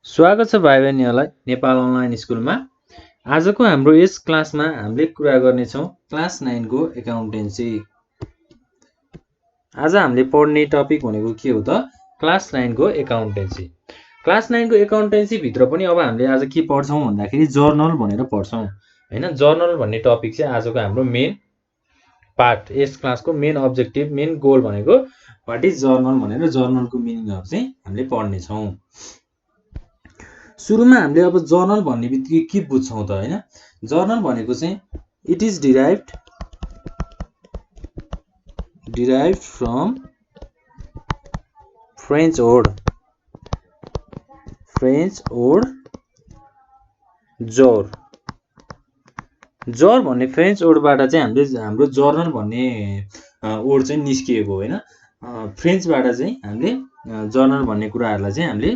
स्वागत छ भाइ बहिनीहरूलाई नेपाल अनलाइन स्कुलमा। आजको हाम्रो यस क्लासमा हामीले कुरा गर्नेछौँ क्लास 9 को एकाउन्टेन्सी। आज हामीले पढ्ने टपिक भनेको के हो त? क्लास 9 को एकाउन्टेन्सी। क्लास 9 को एकाउन्टेन्सी भित्र पनि अब हामीले आज के पढ्छौँ भन्दाखेरि जर्नल भनेर पढ्छौँ हैन। जर्नल भन्ने टपिक चाहिँ आजको हाम्रो मेन पार्ट, यस क्लासको मेन अब्जेक्टिभ, मेन गोल भनेको व्हाट इज जर्नल भनेर जर्नलको मिनिङहरु चाहिँ हामीले पढ्ने छौँ। सुरुमा हामीले अब जर्नल भन्ने बित्तिकै के बुझ्छौँ त हैन? जर्नल भनेको चाहिँ it is derived from French word जर। जर भन्ने फ्रेन्च वर्डबाट चाहिँ हाम्रो जर्नल भन्ने वर्ड चाहिँ निस्किएको हैन। फ्रेन्चबाट चाहिँ हामीले जर्नल भन्ने कुराहरुलाई चाहिँ हामीले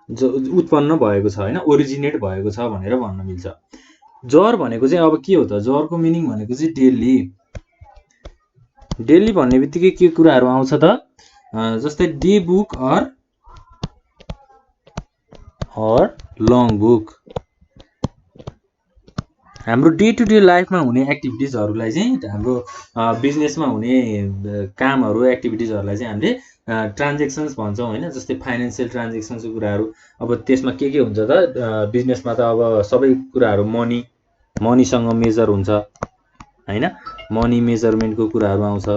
उत्पन्न भएको छ हैन, ओरिजिनेट भएको छ भनेर भन्न मिल्छ। जर भनेको चाहिँ अब के हो त? जरको मिनिङ भनेको चाहिँ डेली। डेली भन्ने बित्तिकै के कुराहरु आउँछ त? जस्तै day book or long book. हाम्रो डे टु डे लाइफमा हुने एक्टिभिटिजहरुलाई चाहिँ हाम्रो बिजनेसमा हुने कामहरु, एक्टिभिटिजहरुलाई चाहिँ हामीले ट्रान्जेक्सन्स भन्छौं हैन। जस्तै फाइनान्शियल ट्रान्जेक्सन्सको कुराहरु। अब त्यसमा के हुन्छ त? बिजनेसमा त अब सबै कुराहरु मनीसँग मेजर हुन्छ हैन। मनी मेजरमेन्टको कुराहरु आउँछ।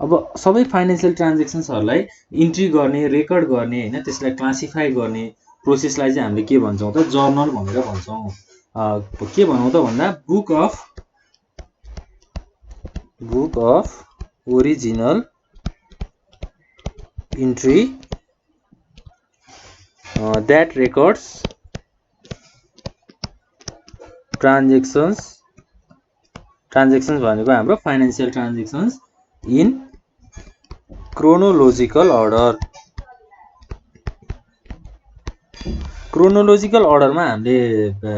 अब सबै फाइनान्शियल ट्रान्जेक्सन्सहरुलाई इन्ट्री गर्ने, रेकर्ड गर्ने हैन, त्यसलाई क्लासिफाई गर्ने प्रोसेसलाई चाहिँ हामीले के भन्छौं त? जर्नल भनेर भन्छौं। के भनौं त भन्दा book of original entry that records transactions भनेको हाम्रो financial transactions in chronological order. Chronological अर्डरमा हामीले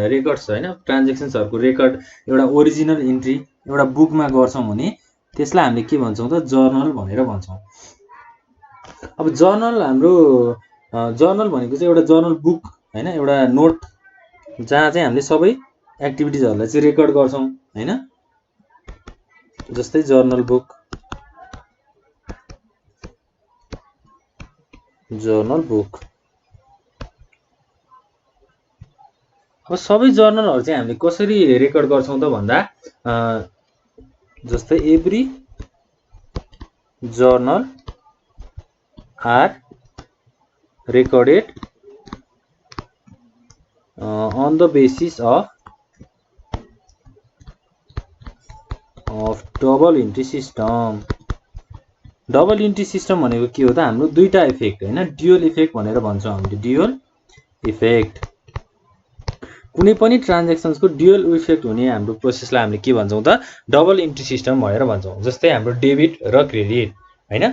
रेकर्ड्स हैन, ट्रान्जेक्सन्सहरुको रेकर्ड एउटा ओरिजिनल इन्ट्री एउटा बुकमा गर्छौं भने त्यसलाई हामीले के भन्छौं त? जर्नल भनेर भन्छौं। अब जर्नल हाम्रो जर्नल भनेको चाहिँ एउटा जर्नल बुक हैन, एउटा नोट जहाँ चाहिँ हामीले सबै एक्टिभिटिजहरुलाई चाहिँ रेकर्ड गर्छौं हैन। जस्तै जर्नल बुक। अब सबै जर्नलहरु चाहिँ हामीले कसरी रेकर्ड गर्छौं त भन्दा जस्तै every journal are recorded on the basis of double entry system। Double entry system भनेको के हो त? हाम्रो दुईटा इफेक्ट हैन, ड्युअल इफेक्ट भनेर भन्छौं हामीले। ड्युअल इफेक्ट कुनै पनि ट्रान्जेक्सन्सको ड्युअल इफेक्ट हुने हाम्रो प्रोसेसलाई हामीले के भन्छौं त? डबल इन्ट्री सिस्टम भनेर भन्छौं। जस्तै हाम्रो डेबिट र क्रेडिट हैन।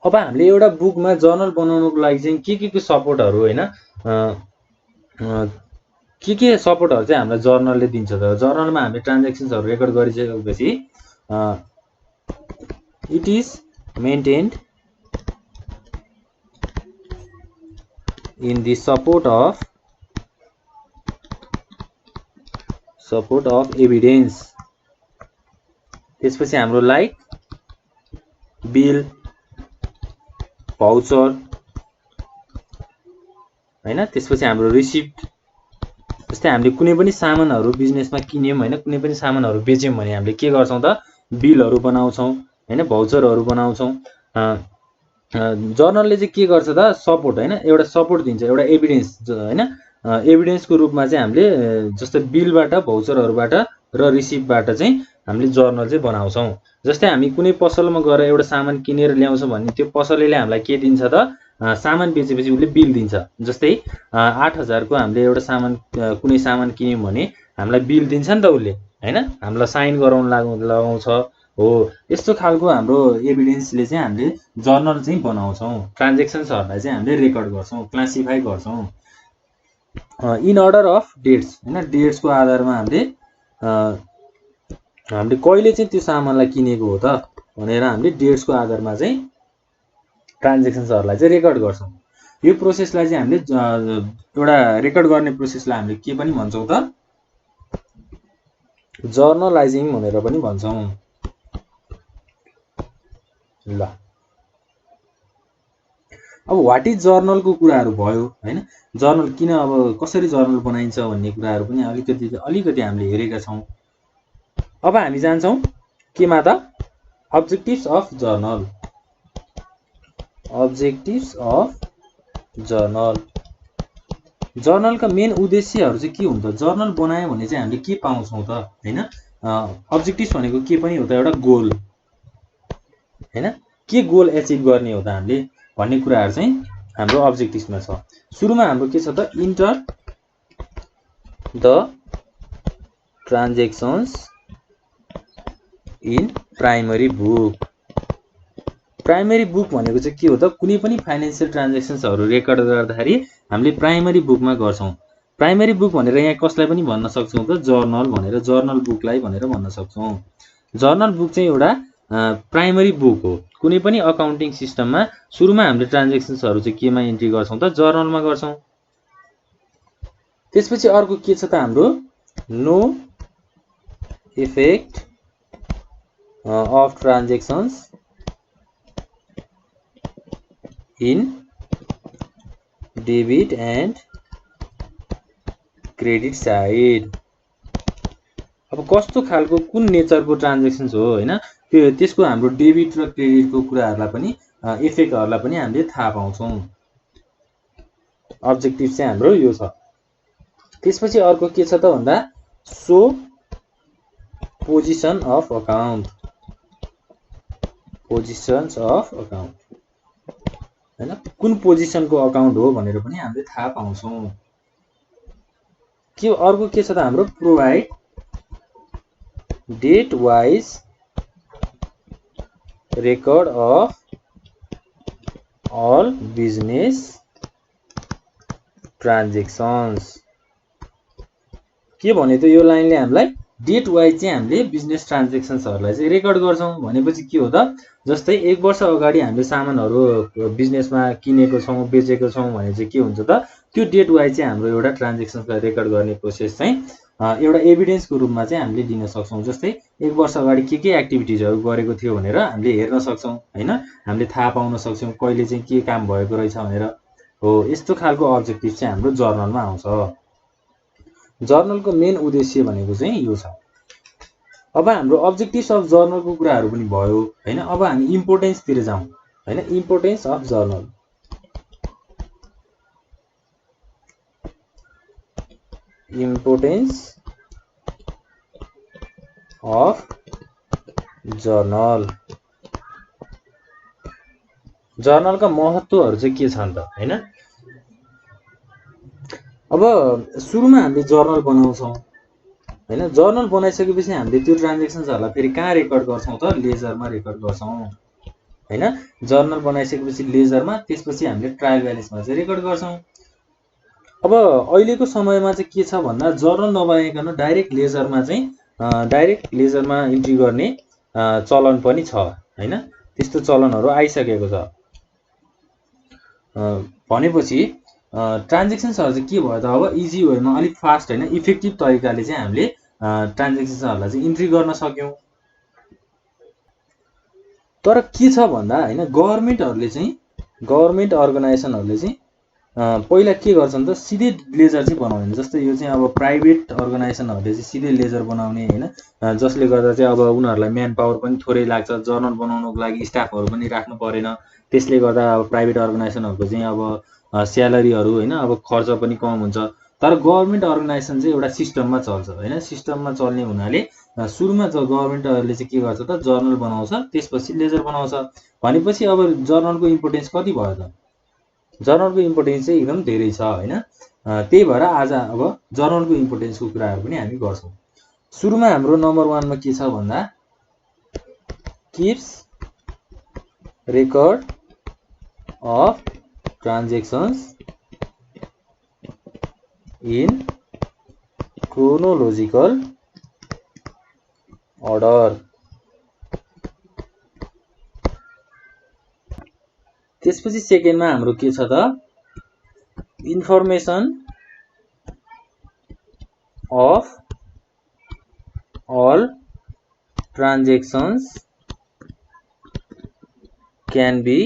अब हामीले एउटा बुकमा जर्नल बनाउनको लागि चाहिँ के सपोर्टहरु हैन, के सपोर्टहरु चाहिँ हामीलाई जर्नलले दिन्छ त? जर्नलमा हामीले ट्रान्जेक्सन्सहरु रेकर्ड गरिसकेपछि it is maintained in the support of evidence. त्यसपछि हाम्रो लाइक बिल, भाउचर हैन, त्यसपछि हाम्रो रिसिप्ट। जस्तै हामीले कुनै पनि सामानहरु बिजनेसमा किन्यौं हैन, कुनै पनि सामानहरु बेच्यौं भने हामीले के गर्छौं त? बिलहरु बनाउँछौं हैन, भाउचरहरु बनाउँछौं। जर्नलले चाहिँ के गर्छ त? सपोर्ट हैन, एउटा सपोर्ट दिन्छ, एउटा एभिडेन्स हैन। एभिडेन्सको रूपमा चाहिँ हामीले जस्तै बिलबाट, भाउचरहरुबाट र रिसिप्टबाट चाहिँ हामीले जर्नल चाहिँ बनाउँछौं। जस्तै हामी कुनै पसलमा गएर एउटा सामान किनेर ल्याउँछौं भने त्यो पसलेले हामीलाई के दिन्छ त? सामान बेचेपछि उसले बिल दिन्छ। जस्तै 8000 को हामीले एउटा कुनै सामान किन्यौं भने हामीलाई बिल दिन्छ नि त उसले हैन, हामीलाई साइन गराउन लगाउँछ हो। यस्तो खालको हाम्रो एभिडेन्सले चाहिँ हामीले जर्नल चाहिँ बनाउँछौं। ट्रान्जेक्सन्सहरुलाई चाहिँ हामीले रेकर्ड गर्छौं, क्लासिफाई गर्छौं इन अर्डर अफ डेट्स हैन। डेट्सको आधारमा हामीले कहिले चाहिँ त्यो सामानलाई किनेको हो त भनेर हामीले डेट्सको आधारमा चाहिँ ट्रान्जेक्सन्सहरूलाई चाहिँ रेकर्ड गर्छौँ। यो प्रोसेसलाई चाहिँ हामीले एउटा रेकर्ड गर्ने प्रोसेसलाई हामीले के पनि भन्छौँ त, जर्नलाइजिङ भनेर पनि भन्छौँ। ल अब व्हाट इज जर्नलको कुराहरू भयो हैन, जर्नल किन, अब कसरी जर्नल बनाइन्छ भन्ने कुराहरू पनि अलिकति हामीले हेरेका छौँ। अब हामी जान्छौँ केमा त, objectives of journal. Objectives of journal, जर्नलका मेन उद्देश्यहरू चाहिँ के हुन्छ, जर्नल बनायो भने चाहिँ हामीले के पाउँछौँ त हैन। अब्जेक्टिभ्स भनेको के पनि हो त, एउटा गोल हैन, के गोल एचिभ गर्ने हो त हामीले भन्ने कुराहरू चाहिँ हाम्रो अब्जेक्टिभ्समा छ। सुरुमा हाम्रो के छ त, enter the transactions in primary book. Primary book भनेको चाहिँ के हो त, कुनै पनि फाइनेन्सियल ट्रान्जेक्सन्सहरू रेकर्ड गर्दाखेरि हामीले प्राइमरी बुकमा गर्छौँ। प्राइमरी बुक भनेर यहाँ कसलाई पनि भन्न सक्छौँ त, जर्नल भनेर, जर्नल बुकलाई भनेर भन्न सक्छौँ। जर्नल बुक चाहिँ एउटा प्राइमरी बुक हो। कुनै पनि अकाउन्टिङ सिस्टममा सुरुमा हामीले ट्रान्जेक्सन्सहरू चाहिँ केमा इन्ट्री गर्छौँ त, जर्नलमा गर्छौँ। त्यसपछि अर्को के छ त हाम्रो, no effect of transactions in debit and credit side. अब कस्तो खालको कुन नेचरको ट्रान्जेक्सन्स हो हैन, त्यसको हाम्रो डेबिट र क्रेडिटको कुराहरूलाई पनि इफेक्टहरूलाई पनि हामीले थाहा पाउँछौँ। अब्जेक्टिभ चाहिँ हाम्रो यो छ। त्यसपछि अर्को के छ त भन्दा, so position of account. Positions of account हैन, कुन पोजिसनको अकाउन्ट हो भनेर पनि हामीले थाहा पाउँछौँ। के अर्को के छ त हाम्रो, provide date wise record of all business transactions. के भने त यो लाइनले हामीलाई डेट वाइज चाहिँ हामीले बिजनेस ट्रान्जेक्सन्सहरूलाई चाहिँ रेकर्ड गर्छौँ। भनेपछि के हो त, जस्तै 1 वर्ष अगाडि हामीले सामानहरू बिजनेसमा किनेको छौँ, बेचेको छौँ भने चाहिँ के हुन्छ त, त्यो डेट वाइज चाहिँ हाम्रो एउटा ट्रान्जेक्सन्सलाई रेकर्ड गर्ने प्रोसेस चाहिँ एउटा एभिडेन्सको रूपमा चाहिँ हामीले दिन सक्छौँ। जस्तै 1 वर्ष अगाडि के एक्टिभिटिजहरू गरेको थियो भनेर हामीले हेर्न सक्छौँ हैन, हामीले थाहा पाउन सक्छौँ कहिले चाहिँ के काम भएको रहेछ भनेर। हो, यस्तो खालको अब्जेक्टिभ चाहिँ हाम्रो जर्नलमा आउँछ। जर्नलको मेन उद्देश्य भनेको चाहिँ यो छ। अब हाम्रो अब्जेक्टिभ्स अफ जर्नलको कुराहरू पनि भयो हैन। अब हामी इम्पोर्टेन्सतिर जाउँ हैन, importance of journal. Importance of journal, जर्नलका महत्त्वहरू चाहिँ के छन् त हैन। अब सुरुमा हामीले जर्नल बनाउँछौँ हैन, जर्नल बनाइसकेपछि हामीले त्यो ट्रान्जेक्सन्सहरूलाई फेरि कहाँ रेकर्ड गर्छौँ त, लेजरमा रेकर्ड गर्छौँ हैन। जर्नल बनाइसकेपछि लेजरमा, त्यसपछि हामीले ट्रायल ब्यालेन्समा चाहिँ रेकर्ड गर्छौँ। अब अहिलेको समयमा चाहिँ के छ भन्दा, जर्नल नबनाइकन डाइरेक्ट लेजरमा इन्ट्री गर्ने चलन पनि छ हैन। त्यस्तो चलनहरू आइसकेको छ। भनेपछि ट्रान्जेक्सन्सहरू चाहिँ के भयो त, अब इजी वेमा अलिक फास्ट हैन, इफेक्टिभ तरिकाले चाहिँ हामीले ट्रान्जेक्सन्सहरूलाई चाहिँ इन्ट्री गर्न सक्यौँ। तर के छ भन्दा हैन, गभर्नमेन्ट अर्गनाइजेसनहरूले चाहिँ पहिला के गर्छन् त, सिधै लेजर चाहिँ बनाउँदैन। जस्तै यो चाहिँ अब प्राइभेट अर्गनाइजेसनहरूले चाहिँ सिधै लेजर बनाउने हैन, जसले गर्दा चाहिँ अब उनीहरूलाई म्यान पावर पनि थोरै लाग्छ, जर्नल बनाउनको लागि स्टाफहरू पनि राख्नु परेन। त्यसले गर्दा अब प्राइभेट अर्गनाइजेसनहरूको चाहिँ अब स्यालेरीहरू हैन, अब खर्च पनि कम हुन्छ। तर गभर्नमेन्ट अर्गनाइजेसन चाहिँ एउटा सिस्टममा चल्छ हैन, सिस्टममा चल्ने हुनाले सुरुमा गभर्नमेन्टहरूले चाहिँ के गर्छ त, जर्नल बनाउँछ, त्यसपछि लेजर बनाउँछ। भनेपछि अब जर्नलको इम्पोर्टेन्स कति भयो त, जर्नलको इम्पोर्टेन्स चाहिँ एकदम धेरै छ हैन। त्यही भएर आज अब जर्नलको इम्पोर्टेन्सको कुराहरू पनि हामी गर्छौँ। सुरुमा हाम्रो नम्बर 1 मा के छ भन्दा, keeps record of transactions in chronological order. त्यसपछि सेकेन्डमा हाम्रो के छ त information of all transactions can be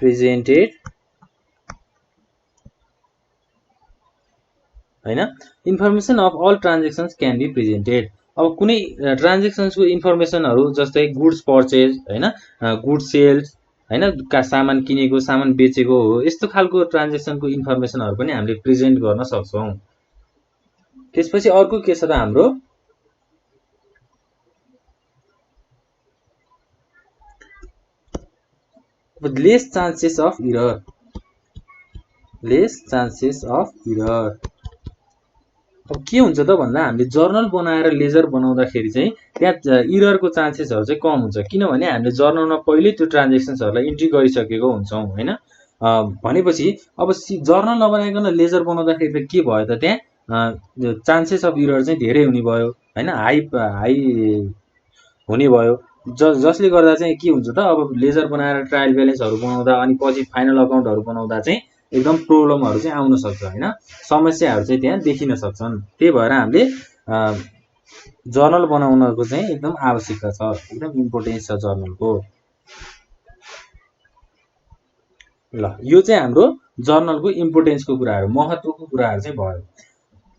presented हैन information of all transactions can be presented अब कुनै ट्रान्जेक्सन्सको इन्फर्मेसनहरु जस्तै गुड्स पर्चेज हैन गुड्स सेल्स हैन सामान किनेको सामान बेचेको हो यस्तो खालको ट्रान्जेक्सनको इन्फर्मेसनहरु पनि हामीले प्रेजेन्ट गर्न सक्छौं त्यसपछि अर्को के छ त हाम्रो लेस चान्सेस अफ इरर अब के हुन्छ त भन्दा हामीले जर्नल बनाएर लेजर बनाउँदाखेरि चाहिँ त्यहाँ इररको चान्सेसहरु चाहिँ कम हुन्छ किनभने हामीले जर्नलमा पहिले त्यो ट्रान्जेक्सन्सहरुलाई इन्ट्री गरिसकेको हुन्छौं हैन भनेपछि अब जर्नल नबनाइकन लेजर बनाउँदाखेरि त के भयो त त्यहाँ चान्सेस अफ इरर चाहिँ धेरै हुने भयो हैन हाई हुने भयो जसले गर्दा चाहिँ के हुन्छ त अब लेजर बनाएर ट्रायल ब्यालेन्सहरु बनाउँदा अनि पछि फाइनल अकाउन्टहरु बनाउँदा चाहिँ एकदम प्रब्लमहरु चाहिँ आउन सक्छ हैन समस्याहरु चाहिँ त्यहाँ देखिन सक्छन् त्यही भएर हामीले जर्नल बनाउनको चाहिँ एकदम आवश्यकता छ एकदम इम्पोर्टेन्स छ जर्नलको ल यो चाहिँ हाम्रो जर्नलको इम्पोर्टेन्सको कुराहरु महत्त्वको कुराहरु चाहिँ भयो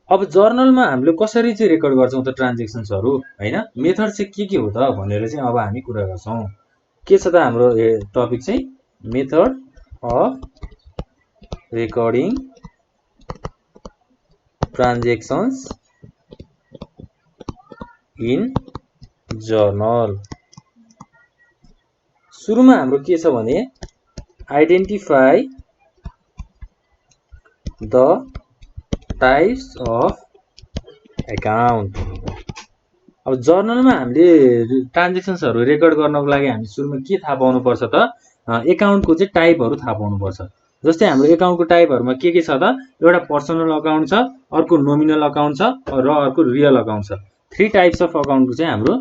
अब जर्नलमा हामीले कसरी चाहिँ रेकर्ड गर्छौं त ट्रान्जेक्सन्सहरु हैन मेथड चाहिँ के हो त भनेर चाहिँ अब हामी कुरा गर्छौं के छ त हाम्रो टपिक चाहिँ method of recording transactions in journal सुरुमा हाम्रो के छ भने identify the types of account अब जर्नलमा हामीले ट्रान्जेक्सन्सहरु रेकर्ड गर्नको लागि हामी सुरुमा के थाहा पाउनु पर्छ त अकाउन्टको चाहिँ टाइपहरु थाहा पाउनु पर्छ जस्तै हाम्रो अकाउन्टको टाइपहरुमा के छ त एउटा पर्सनल अकाउन्ट छ अर्को नोमिनल अकाउन्ट छ र अर्को रियल अकाउन्ट छ थ्री टाइप्स अफ अकाउन्टको चाहिँ हाम्रो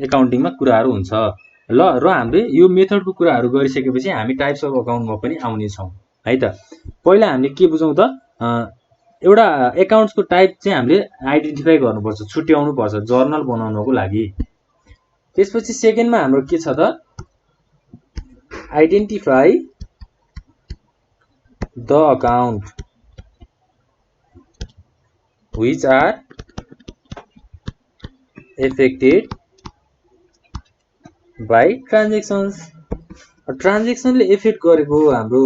अकाउन्टिङमा कुराहरु हुन्छ ल र हामीले यो मेथडको कुराहरु गरिसकेपछि हामी टाइप्स अफ अकाउन्टमा पनि आउने छौं है त पहिला हामीले के बुझौं त एउटा अकाउन्ट्सको टाइप चाहिँ हामीले आइडेन्टिफाई गर्नुपर्छ छुट्याउनु पर्छ जर्नल बनाउनको लागि त्यसपछि सेकेन्डमा हाम्रो के छ त identify the account which are affected by transactions ट्रान्जेक्सनले इफेक्ट गरेको हाम्रो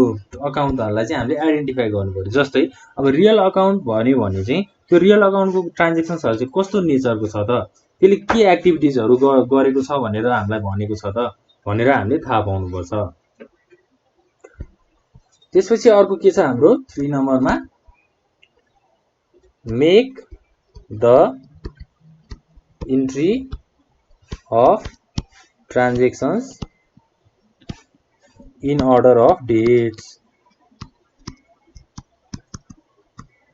अकाउन्टहरुलाई चाहिँ हामीले आइडेन्टिफाई गर्नुपर्छ जस्तै अब रियल अकाउन्ट भन्यो भने चाहिँ त्यो रियल अकाउन्टको ट्रान्जेक्सन्सहरु चाहिँ कस्तो नेचरको छ त त्यसले के एक्टिभिटिजहरु गरेको छ भनेर हामीलाई भनेको छ त भनेर हामीले थाहा पाउनु पर्छ त्यसपछि अर्को के छ हाम्रो 3 नम्बरमा make the entry of transactions in order of dates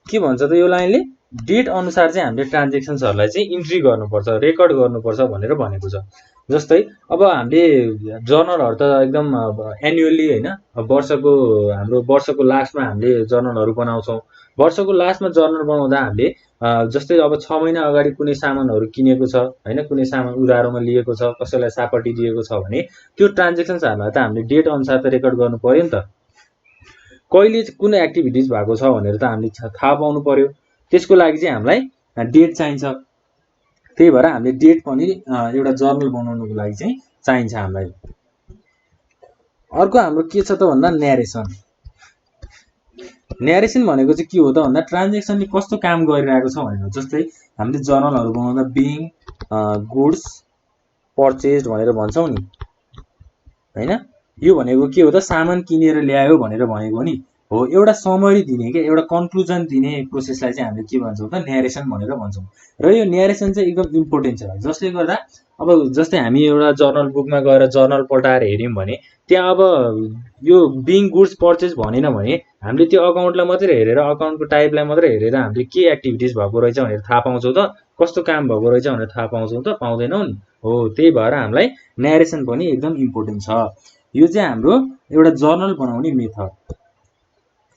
के भन्छ त यो लाइनले डेट अनुसार चाहिँ हामीले ट्रान्जेक्सन्सहरुलाई चाहिँ इन्ट्री गर्नुपर्छ रेकर्ड गर्नुपर्छ भनेर भनेको छ जस्तै अब हामीले जर्नलहरु त एकदम एनुअली हैन हाम्रो वर्षको लास्टमा हामीले जर्नलहरु बनाउँछौं वर्षको लास्टमा जर्नल बनाउँदा हामीले जस्तै अब 6 महिना अगाडि कुनै सामानहरु किनेको छ हैन कुनै सामान उधारोमा लिएको छ कसैलाई सापटी दिएको छ भने त्यो ट्रान्जेक्सन्सहरुलाई त हामीले डेट अनुसार त रेकर्ड गर्नु पर्यो नि त कहिले कुन एक्टिभिटिज भएको छ भनेर त हामीले थाहा पाउनु पर्यो त्यसको लागि चाहिँ हामीलाई डेट चाहिन्छ त्यही भएर हामीले डेट पनि एउटा जर्नल बनाउनको लागि चाहिँ चाहिन्छ हामीलाई अर्को हाम्रो के छ त भन्दा न्यारेसन भनेको चाहिँ के हो त भन्दा ट्रान्जेक्सनले कस्तो काम गरिरहेको छ भनेर जस्तै हामीले जर्नलहरु बनाउँदा बिङ गुड्स पर्चेज्ड भनेर भन्छौं नि हैन यो भनेको के हो त सामान किनेर ल्यायो भनेर भनेको नि हो एउटा समरी दिने के एउटा कन्क्लुजन दिने प्रोसेसलाई चाहिँ हामीले के भन्छौं त न्यारेसन भनेर भन्छौं र यो न्यारेसन चाहिँ एकदम इम्पोर्टेन्ट छ जसले गर्दा अब जस्तै हामी एउटा जर्नल बुकमा गएर जर्नल पल्टाएर हेर्यौं भने त्यहाँ अब यो बिङ गुड्स पर्चेज भनेन भने हामीले त्यो अकाउन्टलाई मात्रै हेरेर अकाउन्टको टाइपलाई मात्रै हेरेर हामीले के एक्टिभिटिज भएको रहेछ भनेर थाहा पाउँछौं त कस्तो काम भएको रहेछ भनेर थाहा पाउँछौं त पाउँदैनौं नि हो त्यही भएर हामीलाई न्यारेसन पनि एकदम इम्पोर्टेन्ट छ यो चाहिँ हाम्रो एउटा जर्नल बनाउने मेथड,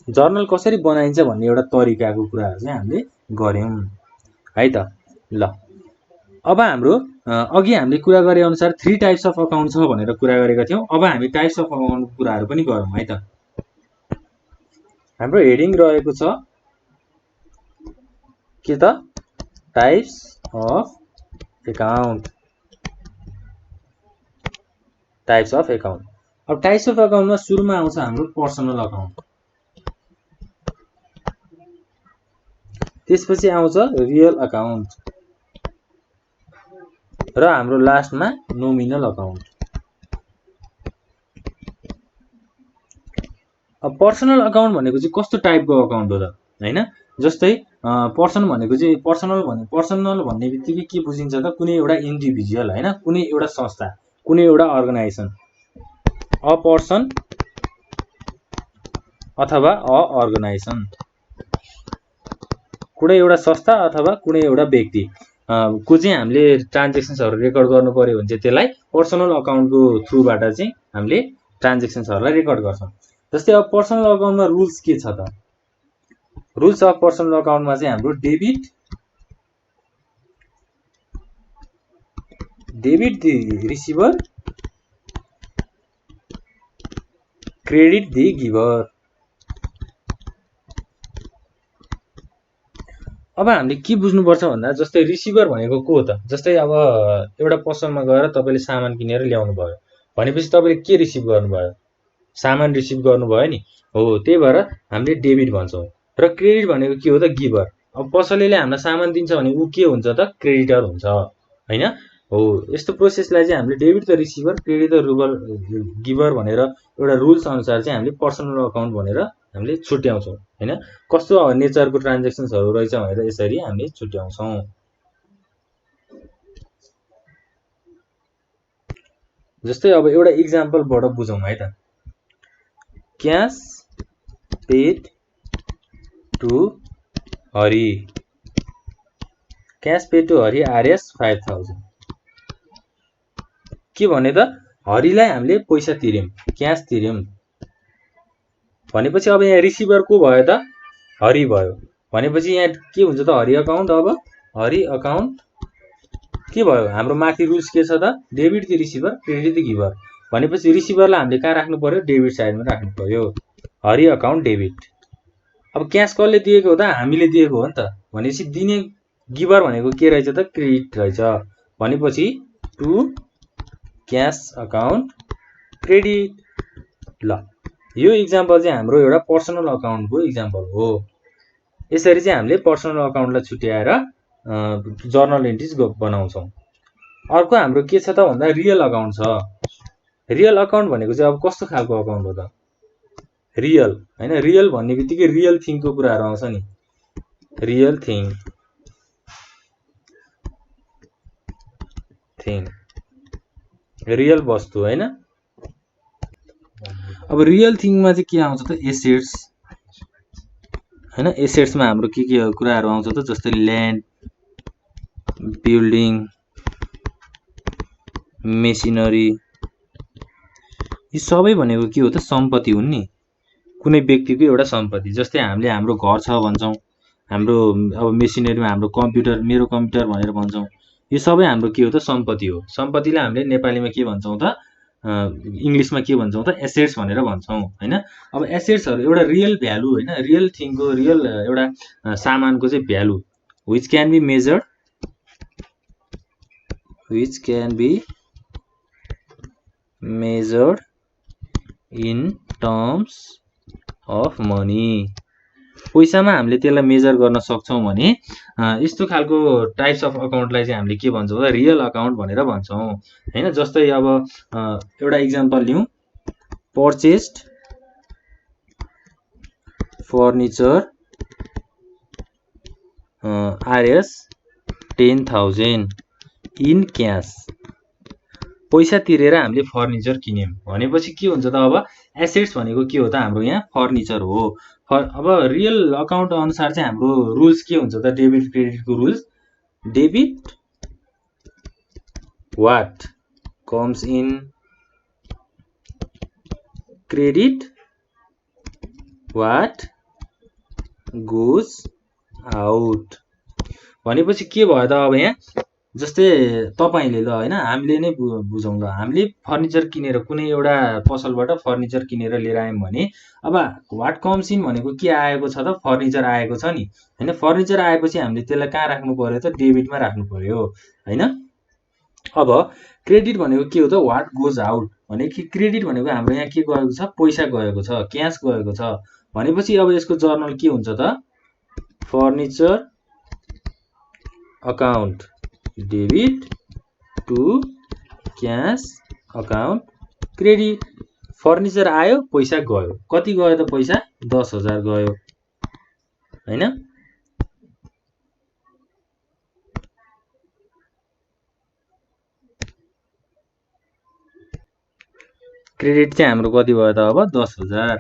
जर्नल कसरी बनाइन्छ भन्ने एउटा तरिकाको कुराहरू चाहिँ हामीले गर्यौं है त। ल अब हाम्रो अघि हामीले कुरा गरे अनुसार 3 टाइप्स अफ अकाउन्ट छ भनेर कुरा गरेका थियौं। अब हामी टाइप्स अफ अकाउन्टको कुराहरू पनि गरौँ है त। हाम्रो हेडिङ रहेको छ के त, types of account, types of account. अब टाइप्स अफ अकाउन्टमा सुरुमा आउँछ हाम्रो पर्सनल अकाउन्ट, त्यसपछि आउँछ रियल अकाउन्ट र हाम्रो लास्टमा नोमिनल अकाउन्ट। अब पर्सनल अकाउन्ट भनेको चाहिँ कस्तो टाइपको अकाउन्ट हो त हैन। जस्तै पर्सन भनेको चाहिँ पर्सनल भन्ने बित्तिकै के बुझिन्छ त, कुनै एउटा इन्डिभिजुअल हैन, कुनै एउटा संस्था, कुनै एउटा अर्गनाइजेसन, अ पर्सन अथवा अ अर्गनाइजेसन, कुनै एउटा संस्था अथवा कुनै एउटा व्यक्ति को चाहिँ हामीले ट्रान्जेक्सन्सहरु रेकर्ड गर्नु पर्यो भने चाहिँ त्यसलाई पर्सनल अकाउन्टको थ्रुबाट चाहिँ हामीले ट्रान्जेक्सन्सहरुलाई रेकर्ड गर्छौं। जस्तै अब पर्सनल अकाउन्टमा रुल्स के छ त, रुल्स अफ पर्सनल अकाउन्टमा चाहिँ हाम्रो debit the receiver, credit the giver. अब हामीले के बुझ्नुपर्छ भन्दा जस्तै रिसिभर भनेको को हो त, जस्तै अब एउटा पसलमा गएर तपाईले सामान किनेर ल्याउनु भयो भनेपछि तपाईले के रिसिभ गर्नुभयो, सामान रिसिभ गर्नुभयो नि हो, त्यही भएर हामीले डेबिट भन्छौं। र क्रेडिट भनेको के हो त, गिभर। अब पसलेले हामीलाई सामान दिन्छ भने उ के हुन्छ त, क्रेडिटर हुन्छ हैन हो। यस्तो प्रोसेसलाई चाहिँ हामीले debit the receiver, credit the giver भनेर एउटा रुल्स अनुसार चाहिँ हामीले पर्सनल अकाउन्ट भनेर हामीले छुट्याउँछौं हैन। कस्तो नेचरको ट्रान्जेक्सन्सहरु रहेछ भनेर यसरी हामीले छुट्याउँछौं। जस्तै अब एउटा एक्जाम्पलबाट बुझौं है त। Cash paid to Hari, cash paid to Hari R S 5000। के भने त, हरिलाई हामीले पैसा तिर्यौं, क्याश तिर्यौं भनेपछि अब यहाँ रिसिभर को भयो त, हरि भयो भनेपछि यहाँ के हुन्छ त, हरि अकाउन्ट। अब हरि अकाउन्ट के भयो, हाम्रो माथि रुल्स के छ त, debit the receiver, credit the giver भनेपछि रिसिभरलाई हामीले कहाँ राख्नु पर्यो, डेबिट साइडमा राख्नु पर्यो, हरि अकाउन्ट डेबिट। अब क्याश कसले दिएको हो त, हामीले दिएको हो नि त भनेपछि दिने गिभर भनेको के रहेछ त, क्रेडिट रहेछ भनेपछि टु क्याश अकाउन्ट क्रेडिट। ल यो एक्जाम्पल चाहिँ हाम्रो एउटा पर्सनल अकाउन्टको एक्जाम्पल हो। यसरी चाहिँ हामीले पर्सनल अकाउन्टलाई छुट्याएर जर्नल एन्ट्रिज बनाउँछौं। अर्को हाम्रो के छ त भन्दा रियल अकाउन्ट छ। रियल अकाउन्ट भनेको चाहिँ अब कस्तो खालको अकाउन्ट हो त, रियल हैन। रियल भन्ने बित्तिकै रियल थिङको कुराहरु आउँछ नि, रियल थिङ रियल वस्तु हैन। अब रियल थिङमा चाहिँ के आउँछ त, एसेट्स हैन। एसेट्समा हाम्रो के कुराहरु आउँछ त, जस्तै ल्यान्ड, बिल्डिङ, मेसिनरी, यी सबै भनेको के हो त, सम्पत्ति हुन् नि, कुनै व्यक्तिको एउटा सम्पत्ति। जस्तै हामीले हाम्रो घर छ भन्छौं, हाम्रो अब मेसिनरीमा हाम्रो कम्प्युटर, मेरो कम्प्युटर भनेर भन्छौं, यो सबै हाम्रो के हो त, सम्पत्ति हो। सम्पत्तिलाई हामीले नेपालीमा के भन्छौं त, इंग्लिशमा के भन्छौं त, एसेट्स भनेर भन्छौं हैन। अब एसेट्सहरु एउटा रियल भ्यालु हैन, रियल थिङको, रियल एउटा सामानको चाहिँ value which can be measured, which can be measured in terms of money. पैसामा हामीले त्यसलाई मेजर गर्न सक्छौं भने यस्तो खालको टाइप्स अफ अकाउन्टलाई चाहिँ हामीले के भन्छौं त, रियल अकाउन्ट भनेर भन्छौं हैन। जस्तै अब एउटा एक्जाम्पल लिउँ, purchased furniture RS 10,000 in cash. पैसा तिरेर हामीले फर्निचर किन्यौं भनेपछि के हुन्छ त, अब एसेट्स भनेको के हो त, हाम्रो यहाँ फर्निचर हो। अब रियल अकाउन्ट अनुसार चाहिँ हाम्रो रुल्स के हुन्छ त, डेबिट क्रेडिटको rules, debit what comes in credit what goes out भनेपछि के भयो त अब यहाँ जस्तै तपाईले ल हैन हामीले नै बुझौँ ल हामीले फर्निचर किनेर कुनै एउटा पसलबाट फर्निचर किनेर लिएर आयौँ भने अब व्हाट कम्स इन भनेको के आएको छ त फर्निचर आएको छ नि हैन फर्निचर आएपछि हामीले त्यसलाई कहाँ राख्नु पर्यो त डेबिटमा राख्नु पर्यो हैन अब क्रेडिट भनेको के हो त व्हाट गोज आउट भनेको क्रेडिट भनेको हाम्रो यहाँ के गएको छ पैसा गएको छ क्याश गएको छ भनेपछि अब यसको जर्नल के हुन्छ त furniture account debit to cash account credit furniture आयो पैसा गयो कति गयो त पैसा 10,000 गयो हैन क्रेडिट चाहिँ हाम्रो कति भयो त अब 10,000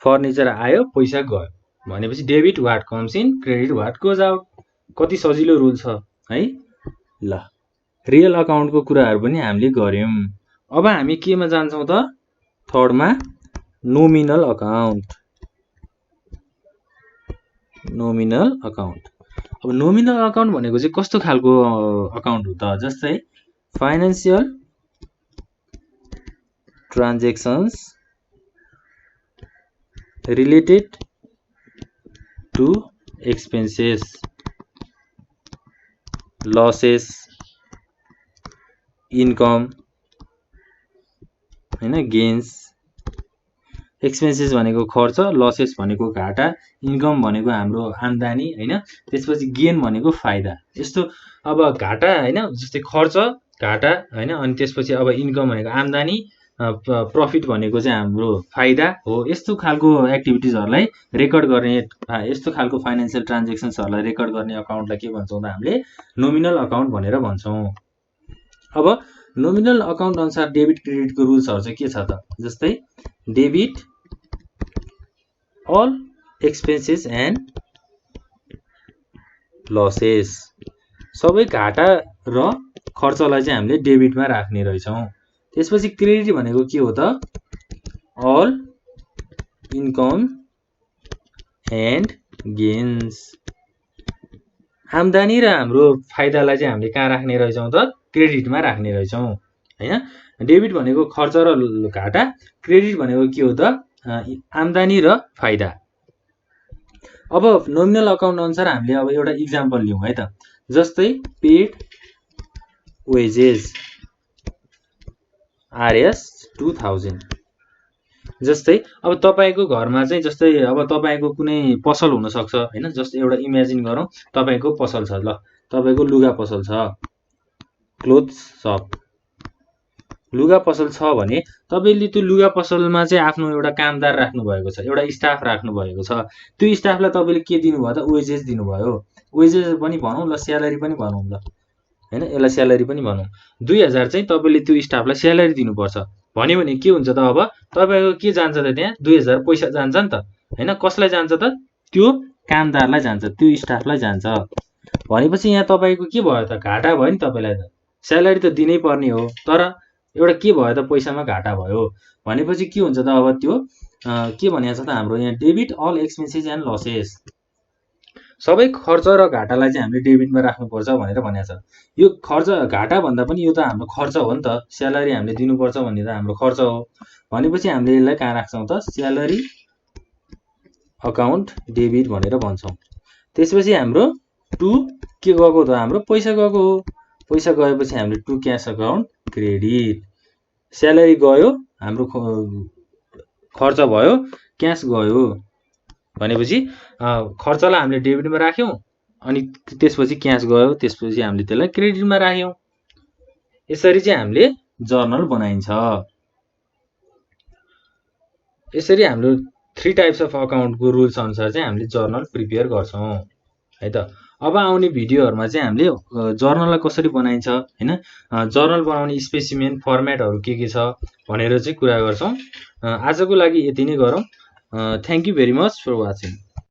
फर्निचर आयो पैसा गयो भनेपछि debit what comes in credit what goes out कति सजिलो रुल छ है ल रियल अकाउन्टको कुराहरु पनि हामीले गर्यौं अब हामी केमा जान्छौं त थर्डमा नोमिनल अकाउन्ट अब नोमिनल अकाउन्ट भनेको चाहिँ कस्तो खालको अकाउन्ट हो त जस्तै financial transactions related to expenses losses income हैन गेन्स एक्सपेन्सेस भनेको खर्च लसेस भनेको घाटा इन्कम भनेको हाम्रो आम्दानी हैन त्यसपछि गेन भनेको फाइदा यस्तो अब घाटा हैन जस्तै खर्च घाटा हैन अनि त्यसपछि अब इन्कम भनेको आम्दानी प्रॉफिट भनेको चाहिँ हाम्रो फाइदा हो यस्तो खालको एक्टिभिटीजहरुलाई रेकर्ड गर्ने यस्तो खालको फाइनान्शियल ट्रान्ज्याक्सन्सहरुलाई रेकर्ड गर्ने अकाउन्टलाई के भन्छौं त हामीले नोमिनल अकाउन्ट भनेर भन्छौं अब नोमिनल अकाउन्ट अनुसार डेबिट क्रेडिटको रुल्सहरु चाहिँ के छ त जस्तै debit all expenses and losses सबै घाटा र खर्चलाई चाहिँ हामीले डेबिटमा राख्ने रहेछौं त्यसपछि क्रेडिट भनेको के हो त अल इन्कम एन्ड गेन्स आम्दानी र हाम्रो फाइदालाई चाहिँ हामीले कहाँ राख्ने रहेछौं त क्रेडिटमा राख्ने रहेछौं हैन डेबिट भनेको खर्च र घाटा क्रेडिट भनेको के हो त आम्दानी र फाइदा अब नोमिनल अकाउन्ट अनुसार हामीले अब एउटा एक्जाम्पल लियौं है त जस्तै पेड वेजेस RS 2000 जस्तै अब तपाईको घरमा चाहिँ जस्तै अब तपाईको कुनै पसल हुन सक्छ हैन जस्तै एउटा इमेजिन गरौँ तपाईको पसल छ ल तपाईको लुगा पसल छ क्लोथ्स शप लुगा पसल छ भने तपाईले त्यो लुगा पसलमा चाहिँ आफ्नो एउटा कामदार राख्नु भएको छ एउटा स्टाफ राख्नु भएको छ त्यो स्टाफलाई तपाईले के दिनु भयो त वेजेस दिनु भयो वेजेस पनि भनौं ल स्यालेरी पनि भनौं ल हैन यसलाई स्यालेरी पनि भनौं 2000 चाहिँ तपाईले त्यो स्टाफलाई स्यालेरी दिनुपर्छ भन्यो भने के हुन्छ त अब तपाईको के जान्छ त त्यहाँ 2000 पैसा जान्छ नि त हैन कसलाई जान्छ त त्यो कामदारलाई जान्छ त्यो स्टाफलाई जान्छ भनेपछि यहाँ तपाईको के भयो त घाटा भयो नि तपाईलाई त स्यालेरी त दिनै पर्ने हो तर एउटा के भयो त पैसामा घाटा भयो भनेपछि के हुन्छ त अब त्यो के भनिएको छ त हाम्रो यहाँ debit all expenses and losses सबै खर्च र घाटालाई चाहिँ हामीले डेबिटमा राख्नुपर्छ भनेर भनिएको छ यो खर्च घाटा भन्दा पनि यो त हाम्रो खर्च हो नि त स्यालेरी हामीले दिनुपर्छ भन्ने त हाम्रो खर्च हो भनेपछि हामीले यसलाई कहाँ राख्छौं त स्यालेरी अकाउन्ट डेबिट भनेर भन्छौं त्यसपछि हाम्रो टु के गएको त हाम्रो पैसा गएको हो पैसा गएपछि हामीले to cash account credit salary गयो हाम्रो खर्च भयो क्याश गयो भनेपछि खर्चलाई हामीले डेबिटमा राख्यौं अनि त्यसपछि क्याश गयो त्यसपछि हामीले त्यसलाई क्रेडिटमा राख्यौं यसरी चाहिँ हामीले जर्नल बनाइन्छ यसरी हाम्रो 3 टाइप्स अफ अकाउन्टको रुल्स अनुसार चाहिँ हामीले जर्नल प्रिपेयर गर्छौं है त अब आउने भिडियोहरुमा चाहिँ हामीले जर्नललाई कसरी बनाइन्छ हैन जर्नल बनाउने स्पेसिमेन फर्मेटहरु के छ भनेर चाहिँ कुरा गर्छौं आजको लागि यति नै गरौं thank you very much for watching